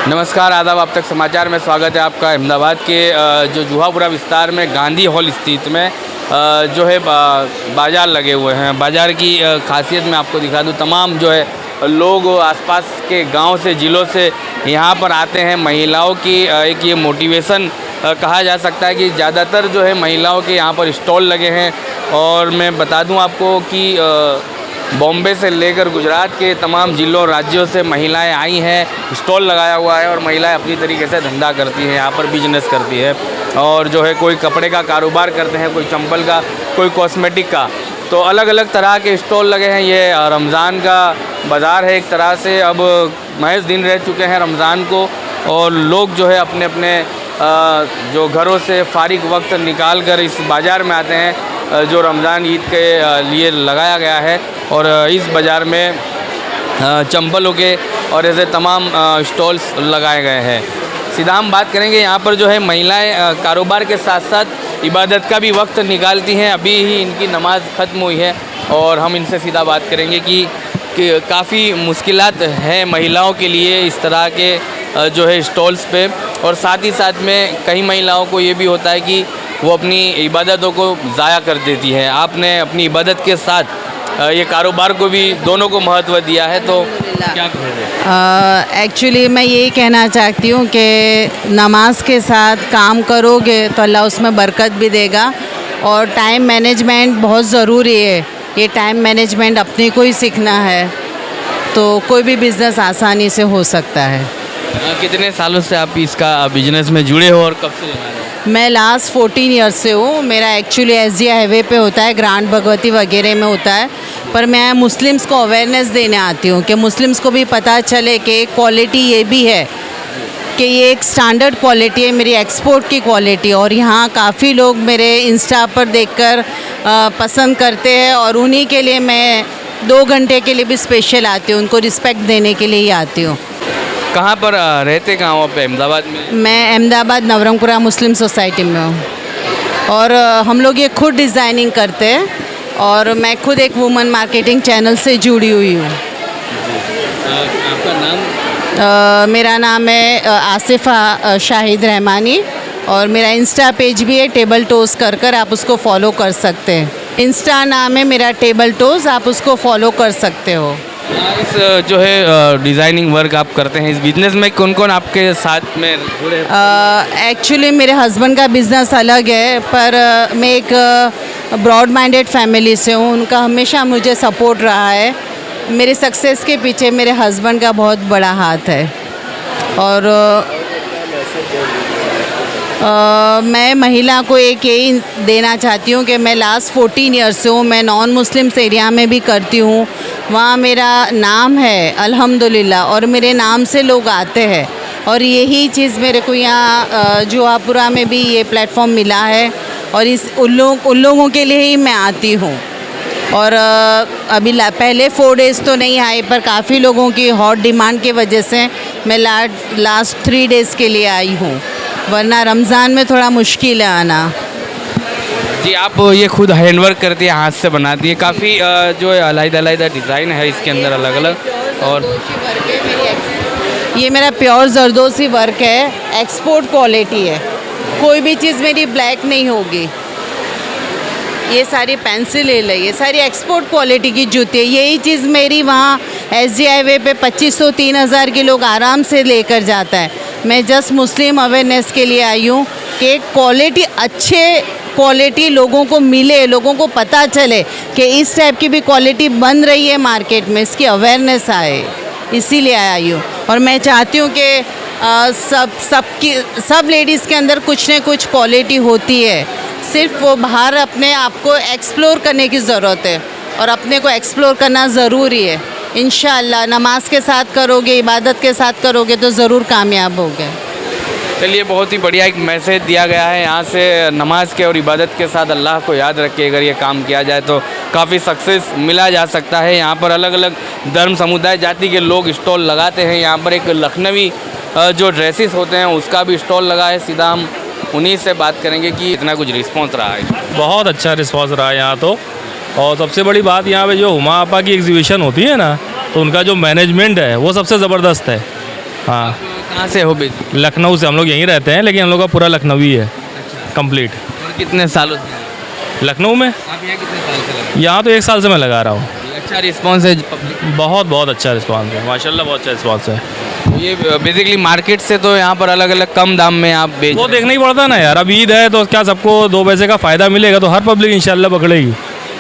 नमस्कार, आदाब। आप तक समाचार में स्वागत है आपका। अहमदाबाद के जो जुहापुरा विस्तार में गांधी हॉल स्थित में जो है बाज़ार लगे हुए हैं। बाज़ार की खासियत मैं आपको दिखा दूं। तमाम जो है लोग आसपास के गांव से, ज़िलों से यहाँ पर आते हैं। महिलाओं की एक ये मोटिवेशन कहा जा सकता है कि ज़्यादातर जो है महिलाओं के यहाँ पर स्टॉल लगे हैं। और मैं बता दूं आपको कि बॉम्बे से लेकर गुजरात के तमाम ज़िलों, राज्यों से महिलाएं आई हैं। स्टॉल लगाया हुआ है और महिलाएं अपनी तरीके से धंधा करती हैं, यहाँ पर बिजनेस करती है। और जो है कोई कपड़े का कारोबार करते हैं, कोई चंपल का, कोई कॉस्मेटिक का। तो अलग अलग तरह के स्टॉल लगे हैं। ये रमज़ान का बाज़ार है एक तरह से। अब महज दिन रह चुके हैं रमज़ान को और लोग जो है अपने अपने जो घरों से फारिग वक्त निकाल कर इस बाज़ार में आते हैं जो रमज़ान ईद के लिए लगाया गया है। और इस बाज़ार में चंपलों के और ऐसे तमाम स्टॉल्स लगाए गए हैं। सीधा हम बात करेंगे, यहाँ पर जो है महिलाएं कारोबार के साथ साथ इबादत का भी वक्त निकालती हैं। अभी ही इनकी नमाज़ ख़त्म हुई है और हम इनसे सीधा बात करेंगे कि काफ़ी मुश्किलात हैं महिलाओं के लिए इस तरह के जो है स्टॉल्स पे। और साथ ही साथ में कई महिलाओं को ये भी होता है कि वो अपनी इबादतों को ज़ाया कर देती है। आपने अपनी इबादत के साथ ये कारोबार को भी, दोनों को महत्व दिया है, तो क्या कहेंगे? एक्चुअली मैं यही कहना चाहती हूँ कि नमाज के साथ काम करोगे तो अल्लाह उसमें बरकत भी देगा। और टाइम मैनेजमेंट बहुत ज़रूरी है। ये टाइम मैनेजमेंट अपने को ही सीखना है तो कोई भी बिज़नेस आसानी से हो सकता है। कितने सालों से आप इसका बिजनेस में जुड़े हो और कब से जुड़े हो? मैं लास्ट 14 ईयर्स से हूँ। मेरा एक्चुअली SG हाईवे पे होता है, ग्रांड भगवती वगैरह में होता है। पर मैं मुस्लिम्स को अवेयरनेस देने आती हूँ कि मुस्लिम्स को भी पता चले कि क्वालिटी ये भी है कि ये एक स्टैंडर्ड क्वालिटी है, मेरी एक्सपोर्ट की क्वालिटी। और यहाँ काफ़ी लोग मेरे इंस्टा पर देखकर पसंद करते हैं और उन्हीं के लिए मैं 2 घंटे के लिए भी स्पेशल आती हूँ, उनको रिस्पेक्ट देने के लिए ही आती हूँ। कहाँ पर रहते कहाँ हो आप? अहमदाबाद में? मैं अहमदाबाद नवरंगपुरा मुस्लिम सोसाइटी में हूँ। और हम लोग ये खुद डिज़ाइनिंग करते हैं और मैं खुद एक वुमेन मार्केटिंग चैनल से जुड़ी हुई हूँ। आपका नाम? मेरा नाम है आसिफ़ा शाहिद रहमानी और मेरा इंस्टा पेज भी है टेबल टोज़ कर आप उसको फॉलो कर सकते हैं। इंस्टा नाम है मेरा टेबल टोज़, आप उसको फॉलो कर सकते हो। इस जो है डिज़ाइनिंग वर्क आप करते हैं, इस बिज़नेस में कौन कौन आपके साथ में जुड़े? एक्चुअली मेरे हस्बैंड का बिज़नेस अलग है, पर मैं एक ब्रॉड माइंडेड फैमिली से हूँ। उनका हमेशा मुझे सपोर्ट रहा है। मेरे सक्सेस के पीछे मेरे हस्बैंड का बहुत बड़ा हाथ है। और मैं महिला को एक यही देना चाहती हूँ कि मैं लास्ट 14 ईयर्स से हूँ। मैं नॉन मुस्लिम्स एरिया में भी करती हूँ, वहाँ मेरा नाम है अल्हम्दुलिल्लाह और मेरे नाम से लोग आते हैं। और यही चीज़ मेरे को यहाँ जुहापुरा में भी ये प्लेटफॉर्म मिला है और उन लोगों के लिए ही मैं आती हूँ। और अभी पहले 4 डेज़ तो नहीं आई, पर काफ़ी लोगों की हॉट डिमांड की वजह से मैं लास्ट 3 डेज़ के लिए आई हूँ, वरना रमज़ान में थोड़ा मुश्किल है आना। जी, आप ये खुद हैंडवर्क करती है, हाथ से बनाती है। काफ़ी जो है अलग-अलग डिज़ाइन है इसके अंदर, अलग अलग। और ये मेरा प्योर जरदोसी वर्क है, एक्सपोर्ट क्वालिटी है। कोई भी चीज़ मेरी ब्लैक नहीं होगी। ये सारी पेंसिल हिल है, ये सारी एक्सपोर्ट क्वालिटी की जूती है। यही चीज़ मेरी वहाँ SG हाईवे पे 2500-3000 के लोग आराम से लेकर जाता है। मैं जस्ट मुस्लिम अवेयरनेस के लिए आई हूँ कि क्वालिटी, अच्छे क्वालिटी लोगों को मिले, लोगों को पता चले कि इस टाइप की भी क्वालिटी बन रही है मार्केट में, इसकी अवेयरनेस आए, इसीलिए आई हूँ। और मैं चाहती हूँ कि सब लेडीज़ के अंदर कुछ न कुछ क्वालिटी होती है, सिर्फ वो बाहर अपने आप को एक्सप्लोर करने की ज़रूरत है और अपने को एक्सप्लोर करना ज़रूरी है। इंशाअल्लाह नमाज के साथ करोगे, इबादत के साथ करोगे तो ज़रूर कामयाब होगे। चलिए, बहुत ही बढ़िया एक मैसेज दिया गया है यहाँ से। नमाज के और इबादत के साथ अल्लाह को याद रख के अगर ये काम किया जाए तो काफ़ी सक्सेस मिला जा सकता है। यहाँ पर अलग अलग धर्म, समुदाय, जाति के लोग स्टॉल लगाते हैं। यहाँ पर एक लखनवी जो ड्रेसेस होते हैं उसका भी स्टॉल लगा है। सीधा हम उन्हीं से बात करेंगे कि इतना कुछ रिस्पॉन्स रहा है। बहुत अच्छा रिस्पॉन्स रहा है यहाँ तो। और सबसे बड़ी बात यहाँ पे जो हुमा आपा की एग्जीबिशन होती है ना, तो उनका जो मैनेजमेंट है वो सबसे ज़बरदस्त है। हाँ, कहाँ से हो बेसिकली? लखनऊ से, हम लोग यहीं रहते हैं लेकिन हम लोग का पूरा लखनवी है कंप्लीट। और कितने सालों से लखनऊ में आप यहाँ कितने साल से लगे? यहाँ तो 1 साल से मैं लगा रहा हूँ। अच्छा रिस्पॉन्स है पब्लिक? बहुत बहुत अच्छा रिस्पांस है माशाल्लाह, बहुत अच्छा रिस्पांस है। ये बेसिकली मार्केट से तो यहाँ पर अलग अलग कम दाम में आप बेच वो रहे देखना ही पड़ता है ना यार, अब ईद है तो क्या सबको 2 पैसे का फ़ायदा मिलेगा तो हर पब्लिक इंशाल्लाह पकड़ेगी,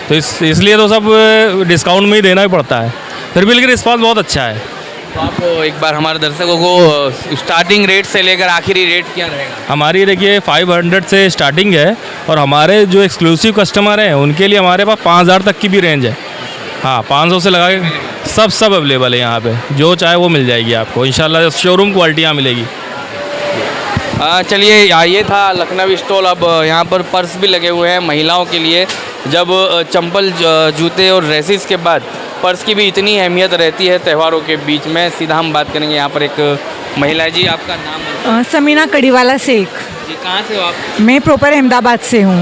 तो इसलिए तो सब डिस्काउंट में ही देना ही पड़ता है। फिर भी लेकिन रिस्पांस बहुत अच्छा है। तो आप एक बार हमारे दर्शकों को स्टार्टिंग रेट से लेकर आखिरी रेट क्या रहेगा? हमारी देखिए 500 से स्टार्टिंग है और हमारे जो एक्सक्लूसिव कस्टमर हैं उनके लिए हमारे पास 5000 तक की भी रेंज है। हाँ 500 से लगा के सब अवेलेबल है यहाँ पे, जो चाहे वो मिल जाएगी आपको इंशाल्लाह, शोरूम क्वालिटी यहाँ मिलेगी। चलिए ये था लखनवी स्टॉल। अब यहाँ पर पर्स भी लगे हुए हैं महिलाओं के लिए। जब चंपल जूते और ड्रेसेस के बाद पर्स की भी इतनी अहमियत रहती है त्योहारों के बीच में। सीधा हम बात करेंगे यहाँ पर एक महिला जी, आपका नाम? समीना कड़ीवाला शेख। जी कहाँ से हो आप? मैं प्रॉपर अहमदाबाद से हूँ।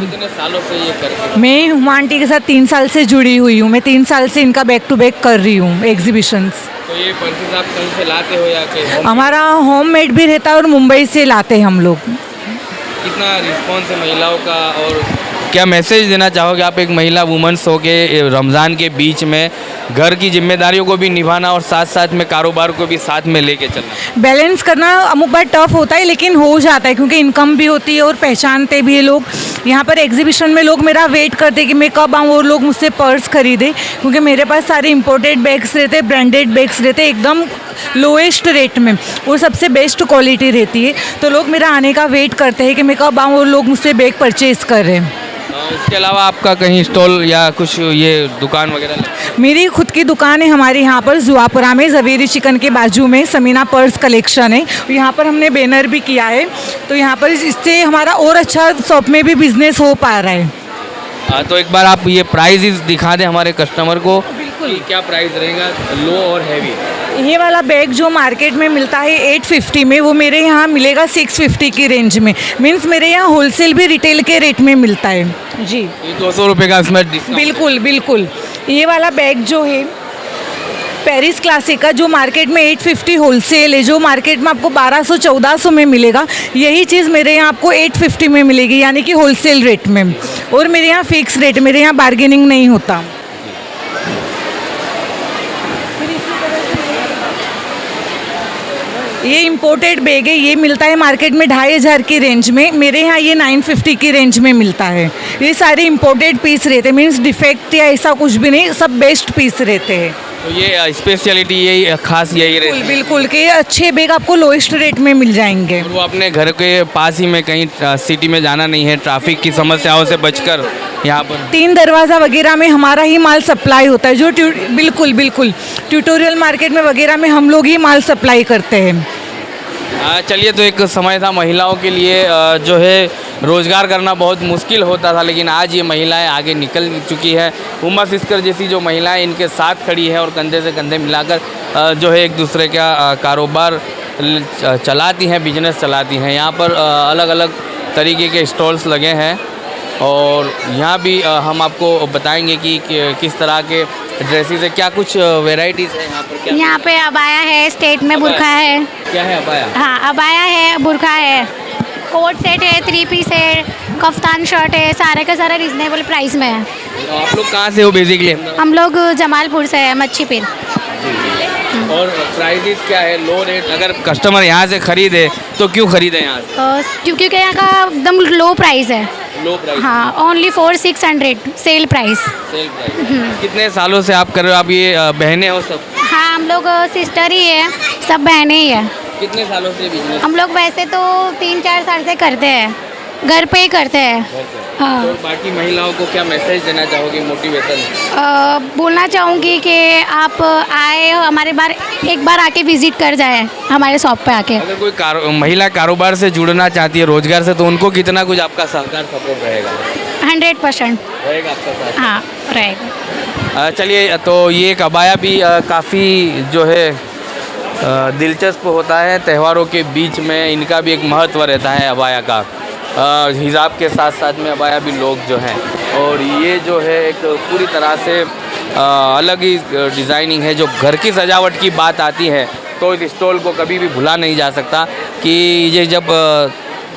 कितने सालों से ये करते? मैं हुमा आंटी के साथ 3 साल से जुड़ी हुई हूँ। मैं 3 साल से इनका बैक टू बैक कर रही हूँ एग्जीबिशंस। तो ये पर्सेस आप कहीं से लाते हो या कि हमारा होम मेड भी रहता है और मुंबई से लाते हैं हम लोग। कितना रिस्पॉन्स है महिलाओं का, और क्या मैसेज देना चाहोगे आप एक महिला वुमेन्स हो के रमज़ान के बीच में घर की जिम्मेदारियों को भी निभाना और साथ साथ में कारोबार को भी साथ में लेके चलना? बैलेंस करना अमुक बार टफ होता है लेकिन हो जाता है क्योंकि इनकम भी होती है और पहचानते भी है लोग। यहाँ पर एग्जीबिशन में लोग मेरा वेट करते कि मैं कब आऊँ और लोग मुझसे पर्स खरीदे, क्योंकि मेरे पास सारे इंपोर्टेड बैग्स रहते, ब्रांडेड बैग्स रहते एकदम लोएस्ट रेट में और सबसे बेस्ट क्वालिटी रहती है। तो लोग मेरा आने का वेट करते हैं कि मैं कब आऊँ और लोग मुझसे बैग परचेज़ कर रहे हैं। इसके अलावा आपका कहीं स्टॉल या कुछ ये दुकान वगैरह? मेरी खुद की दुकान है हमारे यहाँ पर जुआपुरा में, जवेरी चिकन के बाजू में समीना पर्स कलेक्शन है। यहाँ पर हमने बैनर भी किया है, तो यहाँ पर इससे हमारा और अच्छा शॉप में भी बिजनेस हो पा रहा है। तो एक बार आप ये प्राइस दिखा दें हमारे कस्टमर को। बिल्कुल। क्या प्राइस रहेगा लो और हैवी? ये वाला बैग जो मार्केट में मिलता है 850 में, वो मेरे यहाँ मिलेगा 650 की रेंज में। मीन्स मेरे यहाँ होलसेल भी रिटेल के रेट में मिलता है जी। 200 रुपये का इसमें डिस्काउंट? बिल्कुल बिल्कुल। ये वाला बैग जो है पेरिस क्लासिक का, जो मार्केट में 850 होलसेल है, जो मार्केट में आपको 1200-1400 में मिलेगा, यही चीज़ मेरे यहाँ आपको 850 में मिलेगी, यानी कि होलसेल रेट में। और मेरे यहाँ फिक्स रेट, मेरे यहाँ बार्गेनिंग नहीं होता। ये इम्पोर्टेड बैग है, ये मिलता है मार्केट में 2500 की रेंज में, मेरे यहाँ ये 950 की रेंज में मिलता है। ये सारे इम्पोर्टेड पीस रहते हैं, मीन्स डिफेक्ट या ऐसा कुछ भी नहीं, सब बेस्ट पीस रहते हैं। तो ये स्पेशलिटी यही खास यही रहती है? बिल्कुल कि अच्छे बैग आपको लोएस्ट रेट में मिल जाएंगे। और वो अपने घर के पास ही में कहीं सिटी में जाना नहीं है, ट्रैफिक की समस्याओं से बचकर यहाँ पर 3 दरवाज़ा वगैरह में हमारा ही माल सप्लाई होता है, जो बिल्कुल बिल्कुल ट्यूटोरियल मार्केट में वगैरह में हम लोग ही माल सप्लाई करते हैं। चलिए, तो एक समय था महिलाओं के लिए जो है रोज़गार करना बहुत मुश्किल होता था, लेकिन आज ये महिलाएं आगे निकल चुकी है। उमा सिस्कर जैसी जो महिलाएं इनके साथ खड़ी है और कंधे से कंधे मिलाकर जो है एक दूसरे का कारोबार चलाती हैं, बिजनेस चलाती हैं। यहाँ पर अलग अलग तरीके के स्टॉल्स लगे हैं और यहाँ भी हम आपको बताएंगे कि किस तरह के ड्रेसेस है, क्या कुछ वेराइटीज़ है यहाँ पर? क्या यहाँ पे अबाया है, स्टेट में बुरखा है। क्या है अबाया? हाँ अबाया है, बुरखा है, कोट सेट है, 3 पीस है, कफ्तान शर्ट है, सारे का सारा रिजनेबल प्राइस में है। आप लोग कहाँ से हो बेसिकली? हम लोग जमालपुर से है, मच्छी पीर। और प्राइसेस क्या है, लो रेट? अगर कस्टमर यहाँ से खरीदे तो क्यों खरीदे यहाँ से? क्योंकि यहाँ का एकदम लो प्राइस है। Low price? हाँ only 4600 sale price. Sale price. कितने सालों से आप कर रहे हो? आप ये बहनें हो सब? हाँ हम लोग सिस्टर ही है, सब बहनें ही है। कितने सालों से बिजनेस? हम लोग वैसे तो 3-4 साल से करते हैं, घर पे ही करते हैं। हाँ। और बाकी महिलाओं को क्या मैसेज देना चाहोगे, मोटिवेशन? बोलना चाहूँगी कि आप आए हमारे बार, एक बार आके विजिट कर जाए हमारे शॉप पे आके। अगर कोई महिला कारोबार से जुड़ना चाहती है, रोजगार से, तो उनको कितना कुछ आपका सहकार सपोर्ट रहेगा? 100% रहेगा आपका साथ? हाँ रहेगा। चलिए, तो ये एक अबाया भी काफ़ी जो है दिलचस्प होता है। त्योहारों के बीच में इनका भी एक महत्व रहता है अबाया का। हिजाब के साथ साथ में अबाया भी लोग जो हैं, और ये जो है एक पूरी तरह से अलग ही डिज़ाइनिंग है। जो घर की सजावट की बात आती है तो इस स्टॉल को कभी भी भुला नहीं जा सकता कि ये जब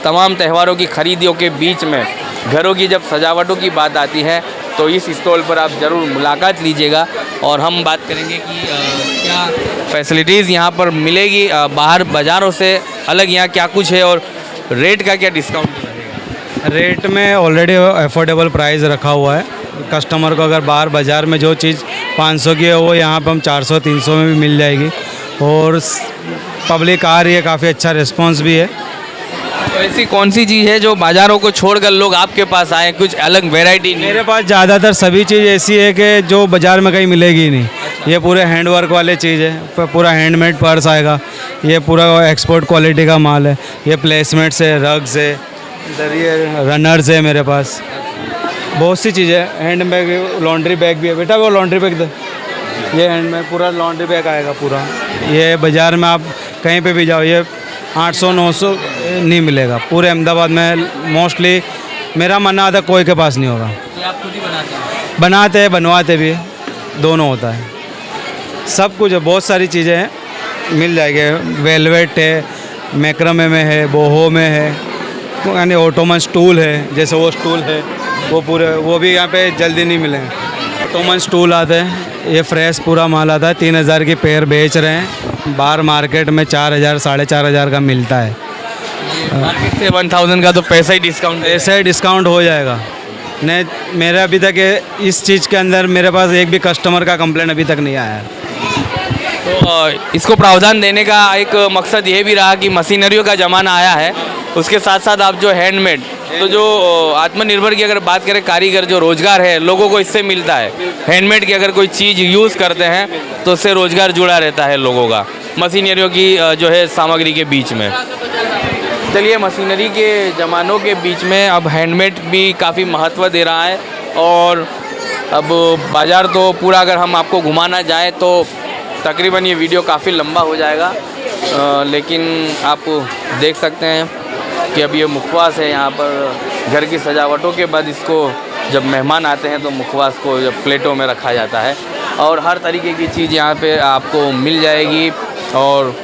तमाम त्योहारों की खरीदियों के बीच में घरों की जब सजावटों की बात आती है तो इस स्टॉल पर आप ज़रूर मुलाकात लीजिएगा। और हम बात करेंगे कि क्या फैसिलिटीज़ यहाँ पर मिलेगी, बाहर बाज़ारों से अलग यहाँ क्या कुछ है और रेट का क्या डिस्काउंट रहेगा। रेट में ऑलरेडी अफोर्डेबल प्राइस रखा हुआ है। कस्टमर को अगर बाहर बाज़ार में जो चीज़ 500 की है वो यहाँ पे हम 400-300 में भी मिल जाएगी। और पब्लिक आ रही है, काफ़ी अच्छा रिस्पांस भी है। तो ऐसी कौन सी चीज़ है जो बाज़ारों को छोड़कर लोग आपके पास आए, कुछ अलग वैरायटी नहीं? मेरे पास ज़्यादातर सभी चीज़ ऐसी है कि जो बाज़ार में कहीं मिलेगी ही नहीं। ये पूरे हैंडवर्क वाले चीज़ है, पूरा हैंडमेड पर्स आएगा, ये पूरा एक्सपोर्ट क्वालिटी का माल है। ये प्लेसमेंट्स है, रग्स है, इधर ये रनर्स है मेरे पास, बहुत सी चीज़ें। हैंड बैग, लॉन्ड्री बैग भी है। बेटा वो लॉन्ड्री बैग दे, ये हैंड बैग पूरा लॉन्ड्री बैग आएगा पूरा। ये बाज़ार में आप कहीं पे भी जाओ ये 800-900 नहीं मिलेगा। पूरे अहमदाबाद में मोस्टली मेरा मानना आता कोई के पास नहीं होगा। ये आप खुद ही बनाते हैं? बनाते हैं, बनवाते भी, दोनों होता है। सब कुछ है, बहुत सारी चीज़ें हैं, मिल जाएंगे। वेलवेट है, मैक्रमे में है, बोहो में है, यानी ऑटोमन स्टूल है, जैसे वो स्टूल है वो पूरे, वो भी यहाँ पे जल्दी नहीं मिलेंगे। ऑटोमन स्टूल आते हैं, ये फ्रेश पूरा माल आता है। 3000 की पेयर बेच रहे हैं, बाहर मार्केट में 4000-4500 का मिलता है। मार्केट से 1000 का तो पैसा ही डिस्काउंट है। ऐसा ही डिस्काउंट हो जाएगा। नहीं, मेरा अभी तक इस चीज़ के अंदर मेरे पास एक भी कस्टमर का कंप्लेंट अभी तक नहीं आया है। तो इसको प्रावधान देने का एक मकसद ये भी रहा कि मशीनरियों का ज़माना आया है, उसके साथ साथ आप जो हैंडमेड, तो जो आत्मनिर्भर की अगर बात करें, कारीगर जो रोज़गार है लोगों को इससे मिलता है। हैंडमेड की अगर कोई चीज़ यूज़ करते हैं तो उससे रोज़गार जुड़ा रहता है लोगों का, मशीनरियों की जो है सामग्री के बीच में। चलिए, मशीनरी के ज़मानों के बीच में अब हैंडमेड भी काफ़ी महत्व दे रहा है। और अब बाज़ार तो पूरा अगर हम आपको घुमाना जाए तो तकरीबन ये वीडियो काफ़ी लंबा हो जाएगा, लेकिन आप देख सकते हैं कि अब ये मुखवास है। यहाँ पर घर की सजावटों के बाद इसको जब मेहमान आते हैं तो मुखवास को जब प्लेटों में रखा जाता है और हर तरीके की चीज़ यहाँ पे आपको मिल जाएगी। और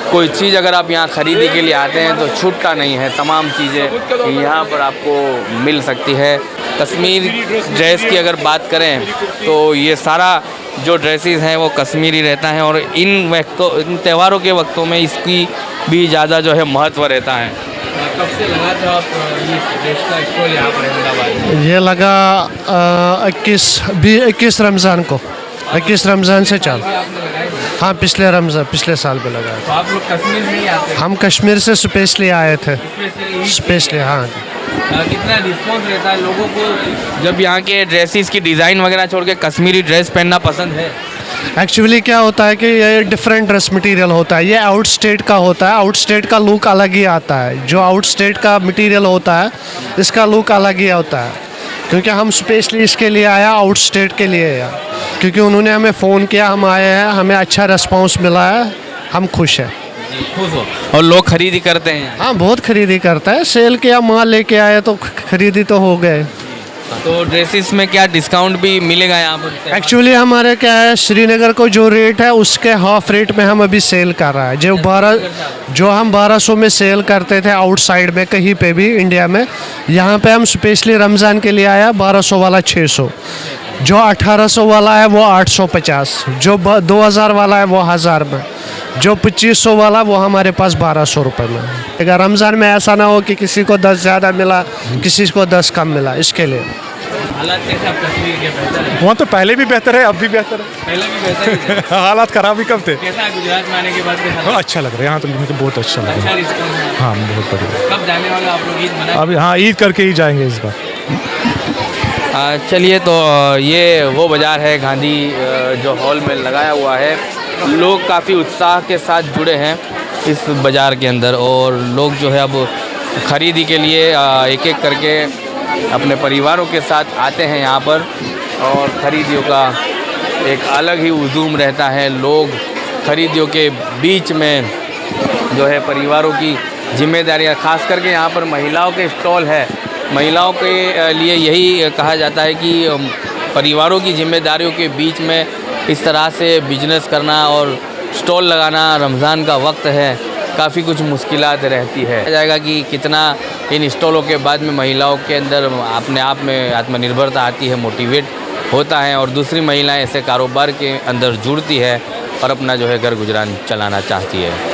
कोई चीज़ अगर आप यहाँ ख़रीदी के लिए आते हैं तो छूटता नहीं है, तमाम चीज़ें यहाँ पर आपको मिल सकती है। कश्मीर ड्रेस की अगर बात करें तो ये सारा जो ड्रेसेस हैं वो कश्मीरी रहता है और इन त्योहारों के वक्तों में इसकी भी ज़्यादा जो है महत्व रहता है। कब से लगा था आप इस ड्रेस का स्टॉल यहाँ पर अहमदाबाद में? ये लगा 21 रमज़ान को, 21 रमज़ान से चालू। हाँ, पिछले साल पे लगा। तो आप लोग कश्मीर से ही आते हैं? हम कश्मीर से स्पेशली आए थे। स्पेशली, हाँ। कितना रिस्पॉन्स रहता है लोगों को जब यहाँ के ड्रेसेस की डिज़ाइन वगैरह छोड़ के कश्मीरी ड्रेस पहनना पसंद है? एक्चुअली क्या होता है कि ये डिफरेंट ड्रेस मटेरियल होता है, ये आउट स्टेट का होता है। आउट स्टेट का लुक अलग ही आता है। जो आउट स्टेट का मटेरियल होता है इसका लुक अलग ही होता है, क्योंकि हम स्पेशली इसके लिए आया, आउट स्टेट के लिए आया, क्योंकि उन्होंने हमें फ़ोन किया, हम आए हैं, हमें अच्छा रिस्पांस मिला है, हम खुश हैं। खुश हो? और लोग खरीदी करते हैं? हाँ, बहुत खरीदी करता है। सेल किया, माल लेके आए तो खरीदी तो हो गए। तो ड्रेसेस में क्या डिस्काउंट भी मिलेगा यहाँ पर? एक्चुअली हमारे क्या है, श्रीनगर को जो रेट है उसके हाफ रेट में हम अभी सेल कर रहा है। जो हम 1200 में सेल करते थे आउटसाइड में कहीं पे भी इंडिया में, यहाँ पे हम स्पेशली रमज़ान के लिए आया 1200 वाला 600, जो 1800 वाला है वो 850, जो 2000 वाला है वो 1000 में, जो 2500 वाला वो हमारे पास 1200 रुपये में। अगर रमज़ान में ऐसा ना हो कि किसी को 10 ज़्यादा मिला, किसी को 10 कम मिला, इसके लिए। हालात कैसे आप कश्मीर के बेहतर है? वहाँ तो पहले भी बेहतर है, अब भी बेहतर है। पहले भी बेहतर है। हालात खराब ही कब थे। कैसा है गुजरात में आने के बाद? हाँ, अच्छा लग रहा है यहाँ तो, मुझे तो बहुत अच्छा लग अच्छा रहा है। रिस्पॉन्स है। हाँ, बहुत बढ़िया। कब जाने वाले आप लोग? ईद मना? अभी हाँ, ईद करके ही जाएंगे इस बार। चलिए, तो ये वो बाज़ार है गांधी जो हॉल में लगाया हुआ है। लोग काफ़ी उत्साह के साथ जुड़े हैं इस बाज़ार के अंदर और लोग जो है अब ख़रीदी के लिए एक एक करके अपने परिवारों के साथ आते हैं यहाँ पर और ख़रीदियों का एक अलग ही हुजूम रहता है। लोग ख़रीदियों के बीच में जो है परिवारों की जिम्मेदारियाँ, ख़ास करके यहाँ पर महिलाओं के स्टॉल है। महिलाओं के लिए यही कहा जाता है कि परिवारों की जिम्मेदारियों के बीच में इस तरह से बिजनेस करना और स्टॉल लगाना, रमज़ान का वक्त है, काफ़ी कुछ मुश्किलात रहती है। जाएगा कि कितना इन स्टॉलों के बाद में महिलाओं के अंदर अपने आप में आत्मनिर्भरता आती है, मोटिवेट होता है और दूसरी महिलाएं ऐसे कारोबार के अंदर जुड़ती है और अपना जो है घर गुजरान चलाना चाहती है।